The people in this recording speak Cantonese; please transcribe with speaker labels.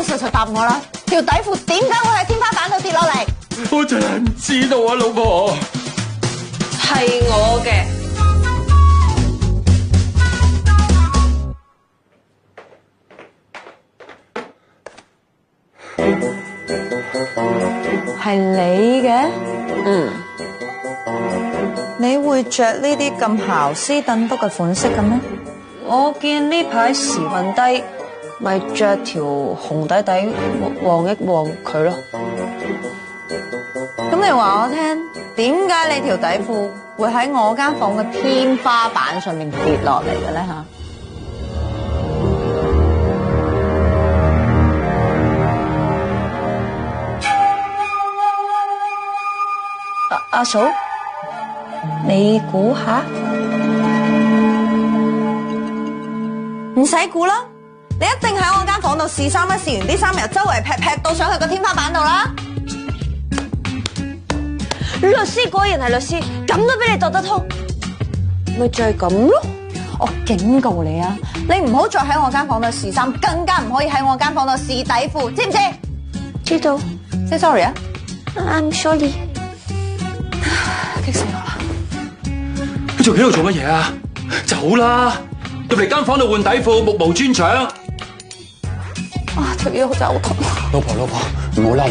Speaker 1: 實實答我啦，條底褲點解會喺天花板度跌落嚟？
Speaker 2: 我真係唔知道啊，老婆。
Speaker 3: 係我嘅。
Speaker 1: 係你嘅？你會着呢啲咁姣絲燉篤嘅款式嘅咩？
Speaker 3: 我見呢排時運低，咪着條紅底底旺一旺佢咯。
Speaker 1: 咁你話我聽，點解你條底褲會喺我間房嘅天花板上面跌落嚟嘅咧吓？
Speaker 3: 阿嫂，你估下？
Speaker 1: 唔使估啦，你一定喺我間房度試衫啦，試完啲衫又周圍劈到上去個天花板度啦。
Speaker 3: 律師果然係律師，咁都俾你度得通，咪就係咁咯。
Speaker 1: 我警告你啊，你唔好再喺我間房度試衫，更加唔可以喺我間房度試底褲，知唔知？
Speaker 3: 知道。
Speaker 1: Say sorry 啊
Speaker 3: I'm sorry。
Speaker 1: 激死我啦！
Speaker 2: 你仲喺度做乜嘢啊？走啦！入嚟間房度換底褲，目無專長。
Speaker 1: 啊，條腰好痛。
Speaker 2: 老婆，唔好啦。